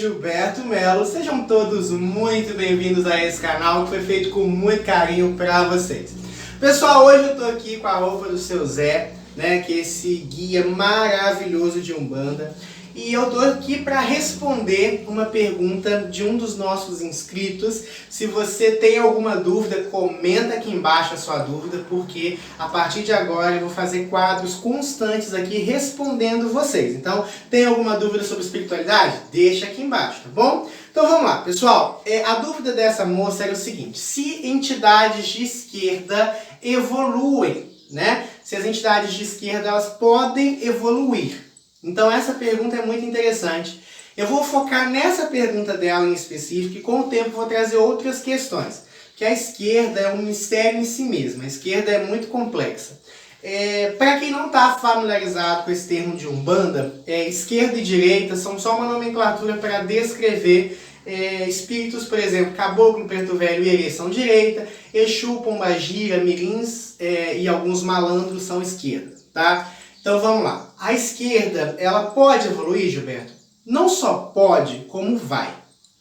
Gilberto Melo, sejam todos muito bem-vindos a esse canal que foi feito com muito carinho para vocês. Pessoal, hoje eu tô aqui com a roupa do seu Zé, né, que é esse guia maravilhoso de Umbanda, e eu tô aqui para responder uma pergunta de um dos nossos inscritos. Se você tem alguma dúvida, comenta aqui embaixo a sua dúvida, porque a partir de agora eu vou fazer quadros constantes aqui respondendo vocês. Então, tem alguma dúvida sobre espiritualidade? Deixa aqui embaixo, tá bom? Então vamos lá, pessoal. A dúvida dessa moça era o seguinte: se entidades de esquerda evoluem, né? Se as entidades de esquerda elas podem evoluir. Então essa pergunta é muito interessante. Eu vou focar nessa pergunta dela em específico e com o tempo vou trazer outras questões. Porque a esquerda é um mistério em si mesma, a esquerda é muito complexa. Para quem não está familiarizado com esse termo de Umbanda, esquerda e direita são só uma nomenclatura para descrever espíritos, por exemplo, Caboclo, Preto Velho e Herê são direita, Exu, Pombagira, Mirins e alguns malandros são esquerda, tá? Então vamos lá. A esquerda, ela pode evoluir, Gilberto? Não só pode, como vai.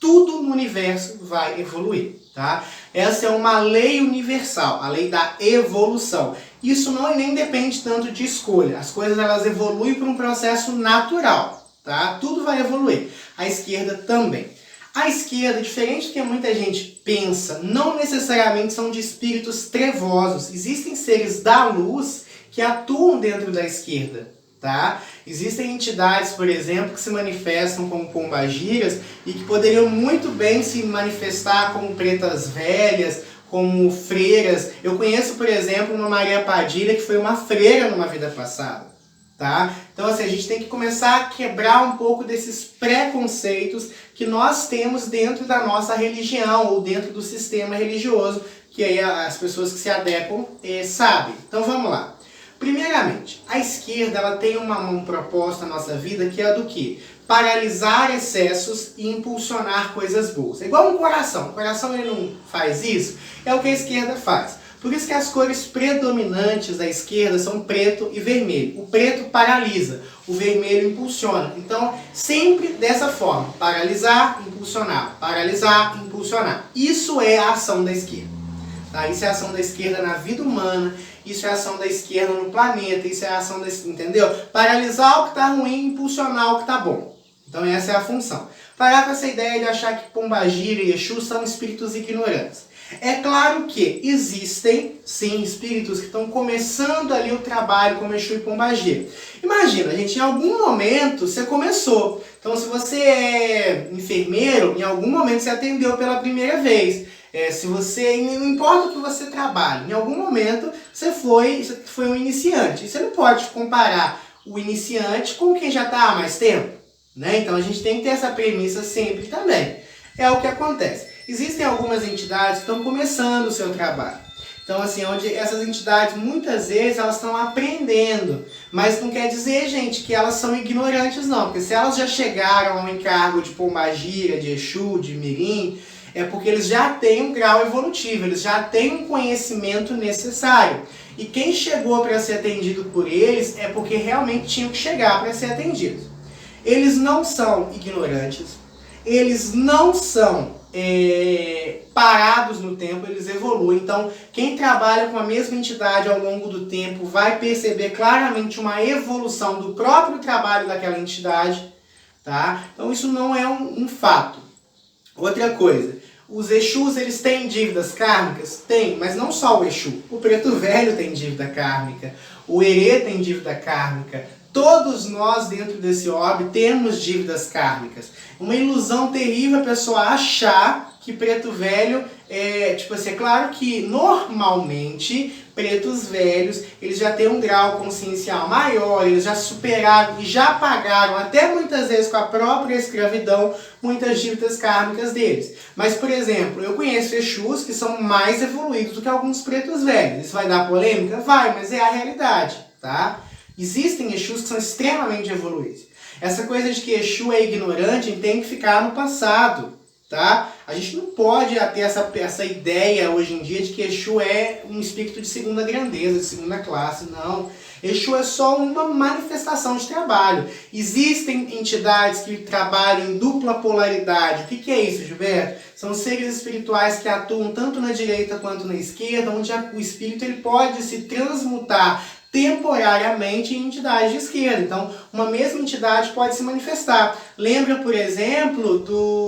Tudo no universo vai evoluir, tá? Essa é uma lei universal, a lei da evolução. Isso não nem depende tanto de escolha. As coisas elas evoluem por um processo natural, tá? Tudo vai evoluir. A esquerda também. A esquerda, diferente do que muita gente pensa, não necessariamente são de espíritos trevosos. Existem seres da luz que atuam dentro da esquerda, tá? Existem entidades, por exemplo, que se manifestam como pombagiras e que poderiam muito bem se manifestar como pretas velhas, como freiras. Eu conheço, por exemplo, uma Maria Padilha que foi uma freira numa vida passada, tá? Então, assim, a gente tem que começar a quebrar um pouco desses preconceitos que nós temos dentro da nossa religião ou dentro do sistema religioso, que aí as pessoas que se adequam sabem. Então, vamos lá. Primeiramente, a esquerda ela tem um propósito na nossa vida que é do quê? Paralisar excessos e impulsionar coisas boas. É igual um coração. O coração ele não faz isso, é o que a esquerda faz. Por isso que as cores predominantes da esquerda são preto e vermelho. O preto paralisa, o vermelho impulsiona. Então, sempre dessa forma, paralisar, impulsionar. Isso é a ação da esquerda. Tá? Isso é a ação da esquerda na vida humana, isso é a ação da esquerda no planeta, isso é a ação da esquerda, entendeu? Paralisar o que está ruim, impulsionar o que está bom. Então essa é a função. Parar com essa ideia de achar que Pombagira e Exu são espíritos ignorantes. É claro que existem, sim, espíritos que estão começando ali o trabalho como Exu e Pombagira. Imagina, gente, em algum momento você começou. Então se você é enfermeiro, em algum momento você atendeu pela primeira vez. Se você, não importa o que você trabalha, em algum momento você foi um iniciante. E você não pode comparar o iniciante com quem já está há mais tempo, né? Então a gente tem que ter essa premissa sempre também. É o que acontece. Existem algumas entidades que estão começando o seu trabalho. Então assim, onde essas entidades muitas vezes elas estão aprendendo. Mas não quer dizer, gente, que elas são ignorantes não. Porque se elas já chegaram ao encargo de Pombagira, de Exu, de Mirim, é porque eles já têm um grau evolutivo, eles já têm um conhecimento necessário. E quem chegou para ser atendido por eles é porque realmente tinham que chegar para ser atendidos. Eles não são ignorantes, eles não são parados no tempo, eles evoluem. Então, quem trabalha com a mesma entidade ao longo do tempo vai perceber claramente uma evolução do próprio trabalho daquela entidade, tá? Então, isso não é um fato. Outra coisa, os Exus eles têm dívidas kármicas? Tem, mas não só o Exu. O Preto Velho tem dívida kármica, o Herê tem dívida kármica. Todos nós dentro desse orbe temos dívidas kármicas. Uma ilusão terrível a pessoa achar que Preto Velho tipo assim, é claro que normalmente pretos velhos, eles já têm um grau consciencial maior, eles já superaram e já pagaram, até muitas vezes com a própria escravidão, muitas dívidas kármicas deles. Mas, por exemplo, eu conheço Exus que são mais evoluídos do que alguns pretos velhos. Isso vai dar polêmica? Vai, mas é a realidade, tá? Existem Exus que são extremamente evoluídos. Essa coisa de que Exu é ignorante tem que ficar no passado, tá? A gente não pode ter essa ideia hoje em dia de que Exu é um espírito de segunda grandeza, de segunda classe, não. Exu é só uma manifestação de trabalho. Existem entidades que trabalham em dupla polaridade. O que é isso, Gilberto? São seres espirituais que atuam tanto na direita quanto na esquerda, onde o espírito ele pode se transmutar temporariamente em entidades de esquerda. Então, uma mesma entidade pode se manifestar. Lembra, por exemplo,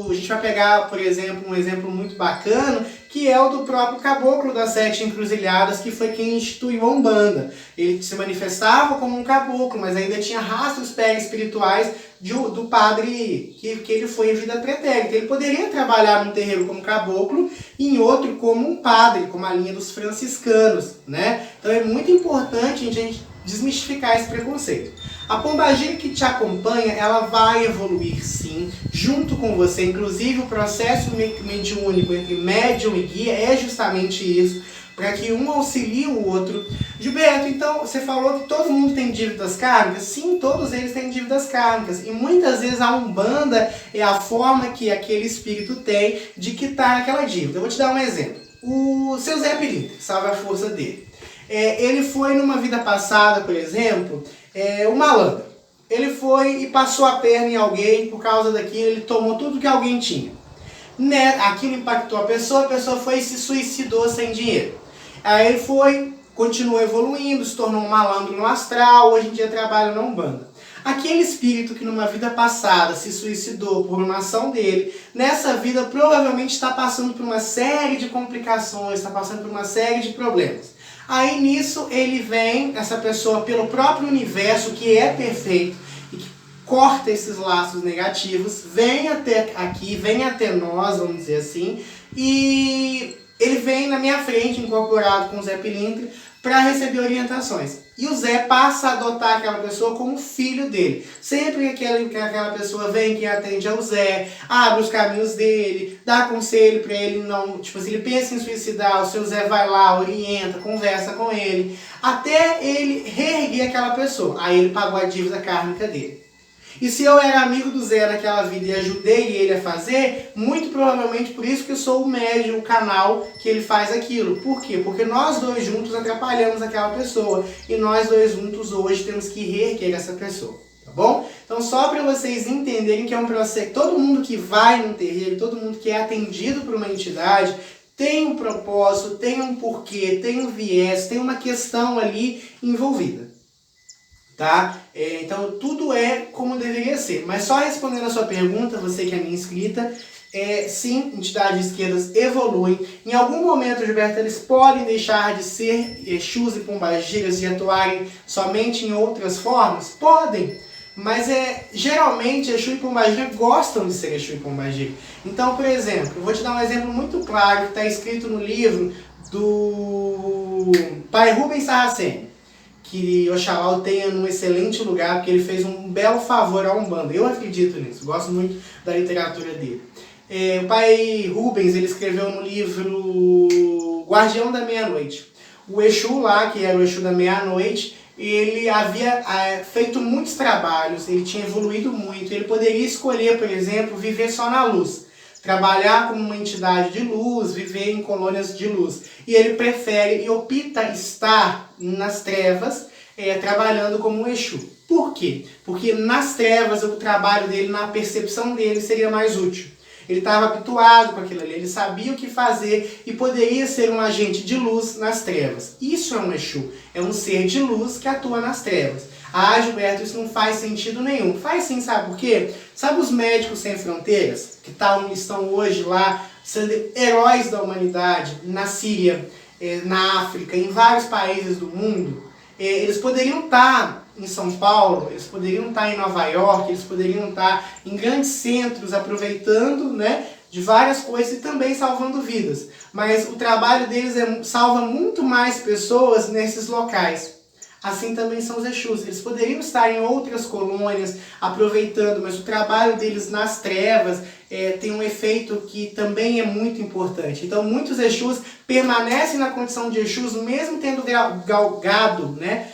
a gente vai pegar, por exemplo, um exemplo muito bacana, que é o do próprio caboclo das 7 encruzilhadas, que foi quem instituiu a Umbanda. Ele se manifestava como um caboclo, mas ainda tinha rastros perispirituais do padre que ele foi em vida pretérita. Ele poderia trabalhar num terreiro como caboclo e em outro como um padre, como a linha dos franciscanos, né? Então é muito importante a gente desmistificar esse preconceito. A pombagira que te acompanha, ela vai evoluir sim, junto com você. Inclusive o processo mediúnico entre médium e guia é justamente isso, para que um auxilie o outro. Gilberto, então você falou que todo mundo tem dívidas kármicas? Sim, todos eles têm dívidas kármicas. E muitas vezes a Umbanda é a forma que aquele espírito tem de quitar aquela dívida. Eu vou te dar um exemplo. O seu Zé Pilintra, salve a força dele. Ele foi numa vida passada, por exemplo, um malandro. Ele foi e passou a perna em alguém, por causa daquilo, ele tomou tudo que alguém tinha. Aquilo impactou a pessoa foi e se suicidou sem dinheiro. Aí ele foi, continuou evoluindo, se tornou um malandro no astral, hoje em dia trabalha na Umbanda. Aquele espírito que numa vida passada se suicidou por uma ação dele, nessa vida provavelmente está passando por uma série de complicações, está passando por uma série de problemas. Aí nisso ele vem, essa pessoa pelo próprio universo que é perfeito e que corta esses laços negativos, vem até aqui, vem até nós, vamos dizer assim, e ele vem na minha frente, incorporado com o Zé Pilintra, para receber orientações. E o Zé passa a adotar aquela pessoa como filho dele. Sempre que aquela pessoa vem, quem atende é o Zé, abre os caminhos dele, dá conselho para ele não... Tipo, se ele pensa em suicidar, o seu Zé vai lá, orienta, conversa com ele, até ele reerguer aquela pessoa. Aí ele pagou a dívida kármica dele. E se eu era amigo do Zé naquela vida e ajudei ele a fazer, muito provavelmente por isso que eu sou o médium, o canal que ele faz aquilo. Por quê? Porque nós dois juntos atrapalhamos aquela pessoa. E nós dois juntos hoje temos que reerguer essa pessoa. Tá bom? Então só para vocês entenderem que é um processo. Todo mundo que vai num terreiro, todo mundo que é atendido por uma entidade, tem um propósito, tem um porquê, tem um viés, tem uma questão ali envolvida. Tá? Então tudo é como deveria ser. Mas só respondendo a sua pergunta, você que é minha inscrita, sim, entidades esquerdas evoluem. Em algum momento, Gilberto, eles podem deixar de ser Exus e pombagiras e atuarem somente em outras formas? Podem. Mas geralmente Exu e pombagira gostam de ser Exu e pombagira. Então, por exemplo, eu vou te dar um exemplo muito claro que está escrito no livro do Pai Rubens Sarraceni. Que Oxalá o tenha num excelente lugar, porque ele fez um belo favor à Umbanda. Eu acredito nisso, gosto muito da literatura dele. O pai Rubens, ele escreveu no livro Guardião da Meia-Noite. O Exu lá, que era o Exu da Meia-Noite, ele havia feito muitos trabalhos, ele tinha evoluído muito, ele poderia escolher, por exemplo, viver só na luz. Trabalhar como uma entidade de luz, viver em colônias de luz. E ele prefere e opta estar nas trevas, trabalhando como um Exu. Por quê? Porque nas trevas o trabalho dele, na percepção dele, seria mais útil. Ele estava habituado com aquilo ali, ele sabia o que fazer e poderia ser um agente de luz nas trevas. Isso é um Exu, é um ser de luz que atua nas trevas. Ah, Gilberto, isso não faz sentido nenhum. Faz sim, sabe por quê? Sabe os Médicos Sem Fronteiras, que estão hoje lá, sendo heróis da humanidade, na Síria, na África, em vários países do mundo? Eles poderiam estar em São Paulo, eles poderiam estar em Nova York, eles poderiam estar em grandes centros, aproveitando, né, de várias coisas e também salvando vidas. Mas o trabalho deles salva muito mais pessoas nesses locais. Assim também são os Exus. Eles poderiam estar em outras colônias aproveitando, mas o trabalho deles nas trevas tem um efeito que também é muito importante. Então muitos Exus permanecem na condição de Exus, mesmo tendo galgado, né,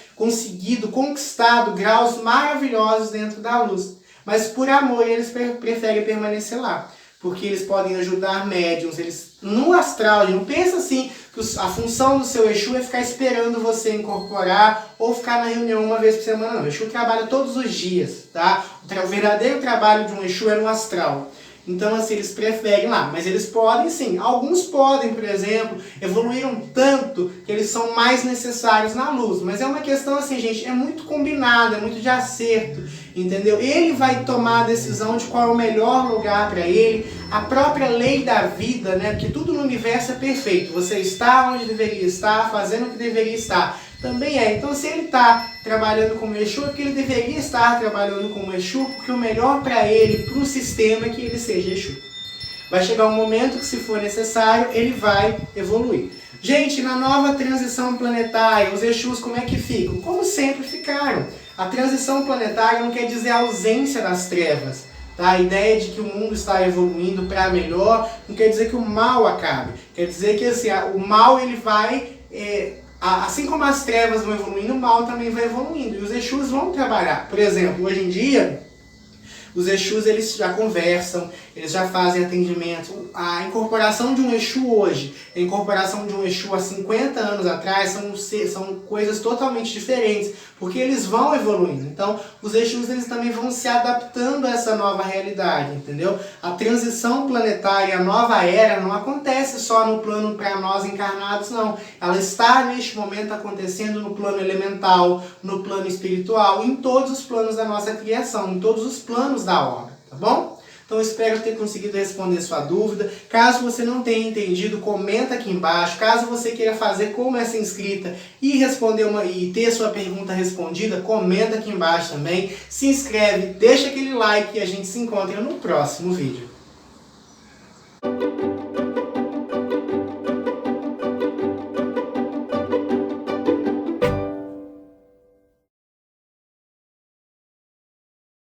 conquistado graus maravilhosos dentro da luz. Mas por amor eles preferem permanecer lá. porque eles podem ajudar médiums, eles no astral, não pensa assim, que a função do seu Exu é ficar esperando você incorporar ou ficar na reunião uma vez por semana, não. O Exu trabalha todos os dias, tá? O verdadeiro trabalho de um Exu é no astral. Então, assim, eles preferem lá, mas eles podem sim. Alguns podem, por exemplo, evoluíram tanto que eles são mais necessários na luz. Mas é uma questão assim, gente, é muito combinado, é muito de acerto, entendeu? Ele vai tomar a decisão de qual é o melhor lugar para ele, a própria lei da vida, né? Porque tudo no universo é perfeito. Você está onde deveria estar, fazendo o que deveria estar. Também é. Então, se ele está trabalhando como Exu, é porque ele deveria estar trabalhando como Exu, porque o melhor para ele, para o sistema, é que ele seja Exu. Vai chegar um momento que, se for necessário, ele vai evoluir. Gente, na nova transição planetária, os Exus como é que ficam? Como sempre ficaram. A transição planetária não quer dizer a ausência das trevas. Tá? A ideia de que o mundo está evoluindo para melhor não quer dizer que o mal acabe. Quer dizer que assim, o mal ele vai... assim como as trevas vão evoluindo, o mal também vai evoluindo. E os Exus vão trabalhar. Por exemplo, hoje em dia, os Exus eles já conversam, eles já fazem atendimento. A incorporação de um Exu hoje, a incorporação de um Exu há 50 anos atrás, são coisas totalmente diferentes, porque eles vão evoluindo. Então, os Exus eles também vão se adaptando a essa nova realidade, entendeu? A transição planetária, a nova era, não acontece só no plano para nós encarnados, não. Ela está, neste momento, acontecendo no plano elemental, no plano espiritual, em todos os planos da nossa criação, em todos os planos da obra, tá bom? Então, espero ter conseguido responder sua dúvida. Caso você não tenha entendido, comenta aqui embaixo. Caso você queira fazer como essa inscrita e responder e ter sua pergunta respondida, comenta aqui embaixo também. Se inscreve, deixa aquele like e a gente se encontra no próximo vídeo.